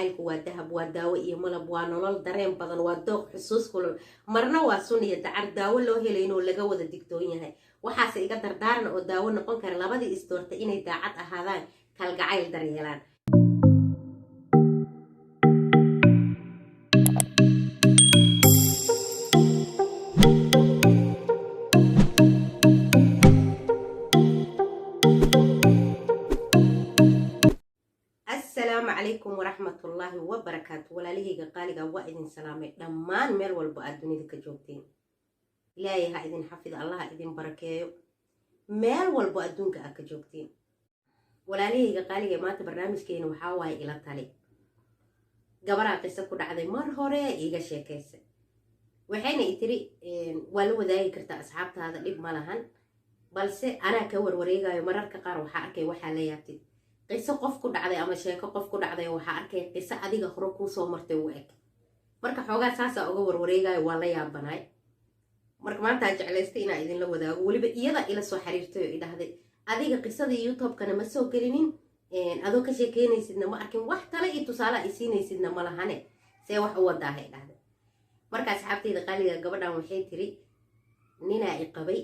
jacaylku waa dahab waa daawo iyo malab waa nolol dareen badan waa dooq xusuus kulul marna waa suniya dacar daawo loo helayno laga wada digtoon yahay waxaase iga dardaaran oo daawo noqon kara labadii isdoorta inay daacad ahaadaan kalgacayl daryeelaan عليكم ورحمة الله وبركاته ولا ليه قالي وإذن سلامي دمان ميل والبو الدنيا كجوبتين إلهي ها إذن حفظ الله إذن بركايو ميل والبو الدنيا كجوبتين ولا ليه قالي ما تبرنامج كينو حاواي إلى التالي قبرا قصة كود عدي مر هوري إيجا شيكيس وحين يتري ولو ذاي كرتا أصحابت هذا الإب مالهن بلسي أنا كور وريقا يمرر كقار وحاركي وحالياتي qiso qof ku dhacday ama sheeko qof ku dhacday waxa arkay qiso adiga hore ku soo martay u eg marka xoogaa saasa uga warwareegayo waa la yaabanay marka maanta jeclaystay inaan idin la wadaago waliba iyada ila soo xiriirtay oo idhaahday adiga qisadii YouTube-kana ma soo gelinin adoo ka sheekeynaysidna ma arkin wax tale iyo tusaale ay siinaysidna ma lahane see wax u wadaa hay dhahday marka asxaabtayda qaaliga gabadhan waxay tiri nina ay qabay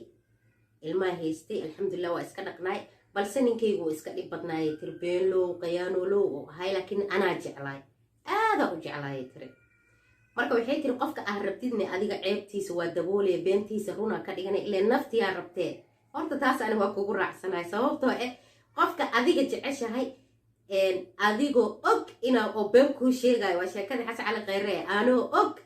ilmaha haystay alxamdulillah waa iska dhaqnay balse ninkaygu iska dhib badnaayay tir beenlow qayaanoolow oo ahay laakiin anaa jeclaay aada u jeclaayay tiri marka waxay tiri qofka aad rabtidne adiga ceebtiisa waa daboolaya beentiisa runa ka dhiganay ilaa naftiyaa rabtee horta taas ani waa kugu raacsanahay sababtoo qofka adiga jeceshahay adigoo og inaa oo been kuu sheegayo waa sheekadii xasan cali khayre aanoo og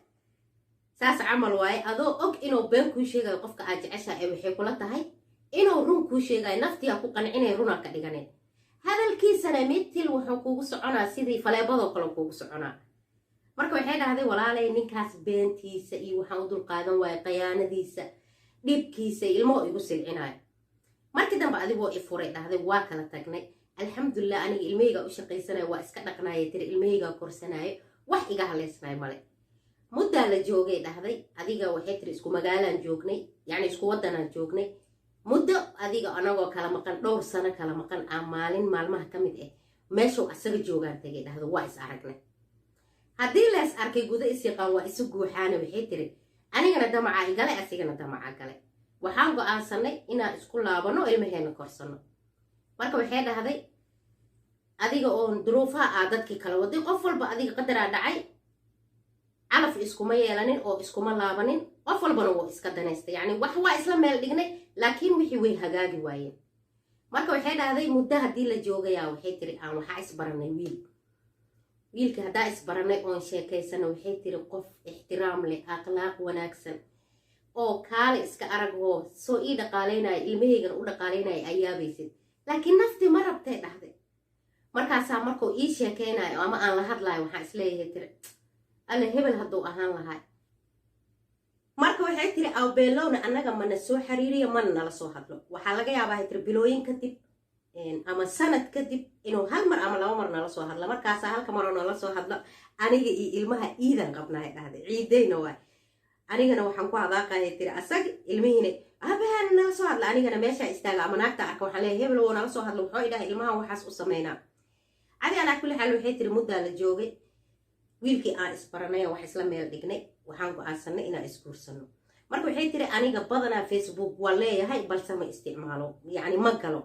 saas camal waaye adoo og inuu been kuu sheegayo qofka aad jeceshahay waxay kula tahay inuu run kuu sheegay naftiya ku qancinay runa ka dhiganay hadalkiisana midtil wuxuu kugu soconaa sidii faleebado kale kugu soconaa marka waxay dhahday walaalay ninkaas beentiisa iyo waxaan u dul qaadan waay qayaanadiisa dhibkiisa ilmo igu silcinayo markii dambe adigoo ifuray dhahday waa kala tagnay alxamdulillah aniga ilmeyga u shaqaysanayo waa iska dhaqnaayay tiri ilmeyga korsanayo wax iga haleysnaay male muddaa la joogay dhahday adiga waxay tiri isku magaalaan joognay yacni isku waddanaan joognay muddo adiga anagoo kala maqan dhowr sano kala maqan maalin maalmaha ka mid meeshuu asaga joogaan tagay dhahdo waa is aragnay haddii la is arkay guda is yaqaan waa isu guuxaana waxay tiri anigana damaca igale asigana damaca gale waxaan go'aansanay inaan isku laabano ilmaheena korsano marka waxay dhahday adiga oo duruufaha dadkii kala waday qof walba adiga qadaraa dhacay calaf iskuma yeelanin oo iskuma laabanin qof walbana wuu iska danaystay yacni wax waa isla meel dhignay laakiin wixii way hagaagi waayeen marka waxay dhahday muddo haddii la joogayaa waxay tiri aan waxaa isbaranay wiilka haddaa isbaranay oon sheekaysana waxay tiri qof ixtiraam leh akhlaaq wanaagsan oo kaale iska aragoo soo ii dhaqaalaynaya ilmahaygan u dhaqaalaynaya ayaabaysid laakiin naftii ma rabtay dhahday markaasaa markuu ii sheekaynayo ama aan la hadlayo waxaa isleeyahay tiri alla hebel hadduu ahaan lahay marka waxay tiri awbeelowna annaga mana soo xiriiriyo mana nala soo hadlo waxaa laga yaabaa tiri bilooyin kadib ama sanad kadib inuu hal mar ama laba mar nala soo hadlo markaasaa halka maroo nala soo hadlo aniga iyo ilmaha iidan qabnahay dhahday ciidayna waay anigana waxaan ku hadaaqahay tiri asag ilmihiina abaana nala soo hadla anigana meeshaa istaaga ama naagta arka waxaan leeyahay hebel oo nala soo hadlo wuxuu idhahay ilmaha waxaas u samaynaa cadi alaa kulli xaal waxay tiri muddaa la joogay wiilkii aan isbaranay wax isla meel dhignay waxaan go'aansanay inaan isguursano marka waxay tiri aniga badanaa Facebook waa leeyahay balse ma isticmaalo yacni ma galo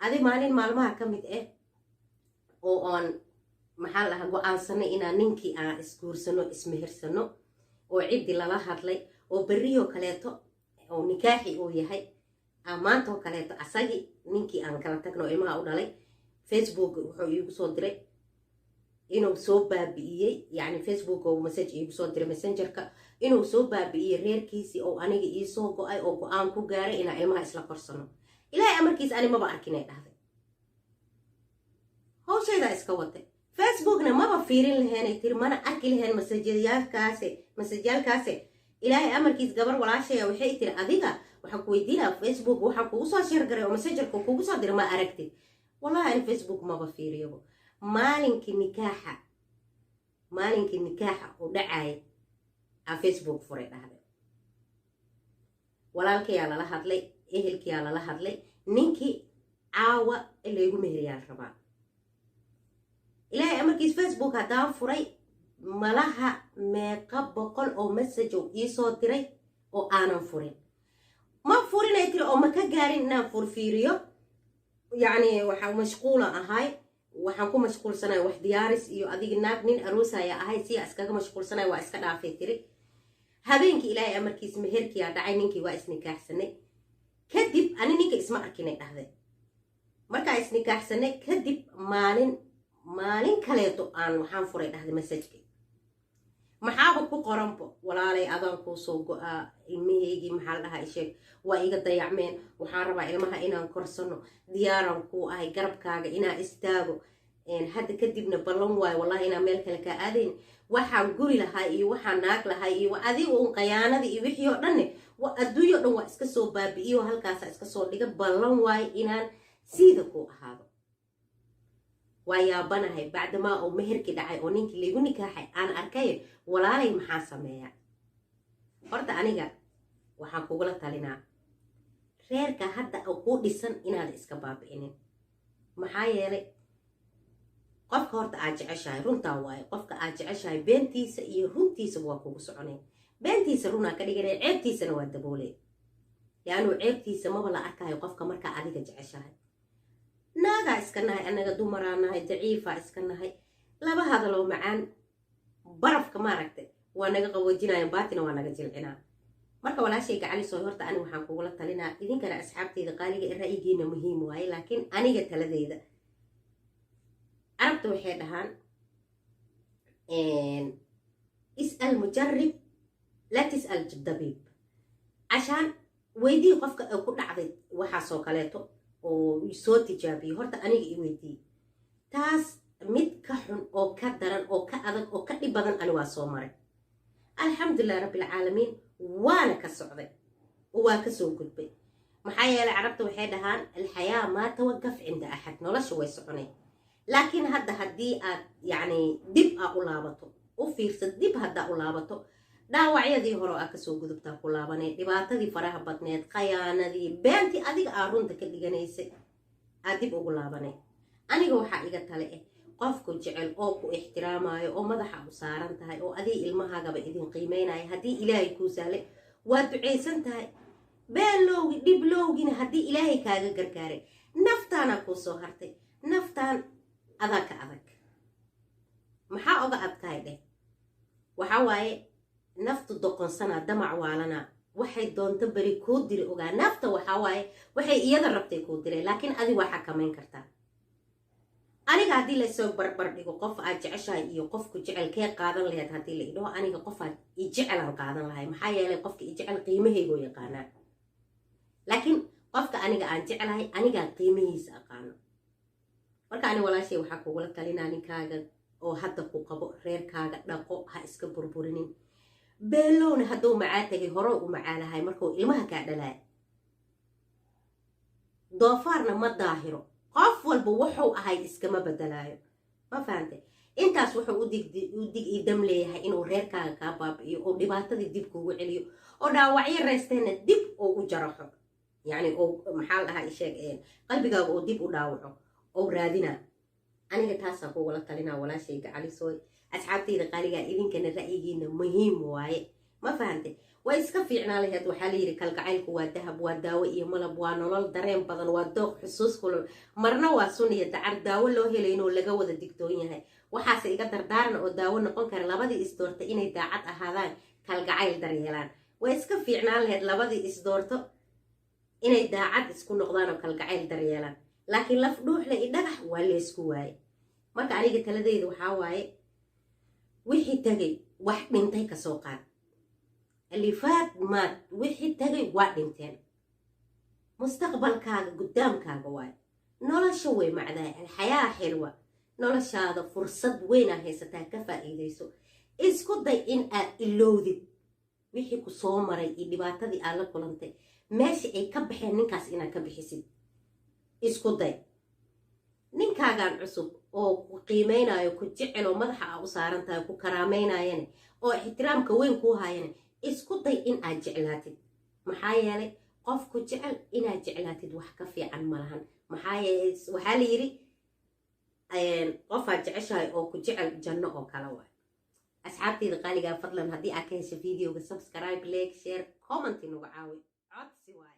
adi maalin maalmaha ka mid oo aan maxaa lahaa go'aansanay inaan ninkii aan isguursano ismehersano oo ciddi lala hadlay oo berriyoo kaleeto oo nikaaxi uu yahay maantoo kaleeto asagii ninkii aan kala tagno ilmaha u dhalay Facebook wuxuu iigu soo diray inuu soo baabi'iyey yacni Facebook oo message iigu soo diray messengerka inuu soo baabi'iyey reerkiisii oo aniga ii soo go'ay oo go'aan ku gaaray inaan ilmaha isla korsano ilaahay amarkiis ani maba arkin ay dhahday hawshaydaa iska watay Facebookna maba fiirin laheenay tiri mana arki laheen masajyaalkaase ilaahay amarkiis gabar walaashaya waxay tiri adiga waxaan ku weydiinaa Facebook waxaan kugu soo sheer garay oo messengerka kugu soo diray ma aragtid wallahi ani Facebook maba fiiriyo maalinkii nikaaxa u dhacay Facebook furay dhahday walaalkayaa lala hadlay ehelkiyaa lala hadlay ninkii caawa in laygu meheriyaan rabaa ilaahay markiis Facebook haddaan furay malaha meeqa boqol oo message oo iisoo diray oo aanan furin ma furinay tiri oo ma ka gaarin inaan furfiiriyo يعني waxaan mashquula ahay waxaan ku mashquulsanahay wax diyaaris iyo adiga naag nin aroosaya ahay si iskaga mashquulsanahay waa iska dhaafay tiri habeenkii ilaahay amarkiis meherkii dhacay ninkii waa isnikaaxsanay kadib ani ninka isma arkinay dhahday marka isnikaaxsanay kadib maalin kaleeto aan waxaan furay dhahday message maxaaba ku qoranbo walaalay adaan kuu soo go'aa ilmaheygii maxaa la dhahaa sheeg waa iga dayacmeen waxaan rabaa ilmaha inaan korsano diyaaran kuu ahay garabkaaga inaan istaago hadda kadibna ballan waayo wallahi inaan meel kale kaa aadayn waxaan guri lahaa iyo waxaan naag lahaa iyo adiga uun qayaanadii iyo wixii oo dhanne adduunyo dhan waa iska soo baabi'iyo halkaasa iska soo dhiga ballan waayo inaan siida kuu ahaado waa yaabanahay bacdamaa oo meherkii dhacay oo ninkii laygu nikaaxay aan arkay walaalay maxaa sameeya horta aniga waxaan kugula talinaa reerka hadda oo kuu dhisan inaad iska baabi'inin maxaa yeelay qofka horta aad jeceshahay runtaa waaye qofka aad jeceshahay beentiisa iyo runtiisa waa kugu soconay beentiisa runaa ka dhiganay ceebtiisana waa daboolay yaanu ceebtiisa maba la arkayo qofka markaa adiga jeceshahay naagaa iska nahay anaga dumaraa nahay daciifaa iska nahay laba hadaloo macaan barafka maaragtay waa naga qaboojinaya baatina waa naga jilcinaa marka walaashay gacali soo horta ani waxaan kugula talinaa idinkana asxaabteyda qaaliga ee ra'yigiina muhiim waaye laakiin aniga taladeyda arabta waxay dhahaan is'al mujarrib laa tis'al dabiib cashaan weydii qofka ku dhacday waxaasoo kaleeto oo soo tijaabiyo horta aniga i weydii taas mid ka xun oo ka daran oo ka adag oo ka dhib badan ani waa soo maray alxamdulilah rabbilcaalamiin waana ka socday oo waa ka soo gudbay maxaa yeelay carabta waxay dhahaan alxayaa maa tawaqaf cinda axad nolosha way soconay laakiin hadda haddii aad yacni dib aa u laabato u fiirsad dib haddaa u laabato dhaawacyadii hore aa kasoo gudubtaa ku laabanay dhibaatadii faraha badneed khayaanadii beentii adiga aa runta ka dhiganaysay aa dib ugu laabanay aniga waxaa iga tale qofku jecel oo ku ixtiraamayo oo madaxa u saaran tahay oo adii ilmahaagaba idin qiimeynaya haddii ilaahay kuu sahlay waa ducaysan tahay beenlowgi dhiblowgina haddii ilaahay kaaga gargaaray naftaana kuu soo hartay naftaan adaa ka adag maxaa oga adkaay dheh waxaa waaye naftu doqonsanaa damac waalana waxay doonto beri kuu diri ogaa nafta waxaa waaye waxay iyada rabtay kuu diray laakiin adi waa xakamayn kartaa aniga haddii lasoo barbar dhigo qof aad jeceshahay iyo qofku jecelkee qaadan lahayd haddii la idhaho aniga qofaad i jecelaan qaadan lahay maxaa yeelay qofka i jecel qiimahaygoo yaqaanaa laakiin qofka aniga aan jecelahay anigaa qiimihiisa aqaano marka ani walaashay waxaa kugula talinaa ninkaaga oo hadda ku qabo reerkaaga dhaqo ha iska burburinin beelowna hadduu macaa tagay hore u macaalahay markuu ilmaha kaa dhalaay doofaarna ma daahiro qof walba wuxuu ahay iskama bedelaayo ma fahantay intaas wuxuu u dig idam leeyahay inuu reerkaaga kaa baabi'iyo oo dhibaatadii dib kuugu celiyo oo dhaawacyo reysteenna dib oo u jaraxo yacni oo maxaa la dhahaa isheeg qalbigaaga oo dib u dhaawaco oo raadinaa aniga taasaa kugula talinaa walaashayga calisooy asxaabtayda qaaligaa idinkana ra'yigiina muhiim waaye ma fahantay way iska fiicnaa laheed waxaa la yidhi kalgacaylku waa dahab waa daawo iyo malab waa nolol dareen badan waa dooq xusuus kula marna waa suniya dacar daawo loo helaynoo laga wada digtoon yahay waxaase iga dardaaran oo daawo noqon kara labadii isdoorta inay daacad ahaadaan kalgacayl daryeelaan way iska fiicnaan laheyd labadii isdoorto inay daacad isku noqdaan oo kalgacayl daryeelaan laakiin laf dhuuxle i dhagax waa leysku waaye marka aniga taladeyda waxaa waaye wixii tagay wax dhintay kasoo qaad alifaad maad wixii tagay waa dhinteen mustaqbalkaaga guddaamkaaga waaye nolosha way macdahay alxayaa xilwa noloshaada fursad weynaa haysataa ka faa'iidayso isku day in aad ilowdid wixii ku soo maray iyo dhibaatadii aad la kulantay meesha ay ka baxeen ninkaas inaad ka bixisid isku day ninkaagaan cusub oo ku qiimaynayo ku jecel oo madaxa aa u saaran tahay ku karaamaynaayane oo ixtiraamka weyn kuu haayane isku day in aad jeclaatid maxaa yeelay qofku jecel inaad jeclaatid wax ka fiican ma lahan maxaa yeelay waxaa la yidhi qofaa jeceshahay oo ku jecel janno oo kale waay asxaabteyda qaaligaa fadlan haddii aad ka hesho videoga subscribe like share comment inugu caawi codsi waay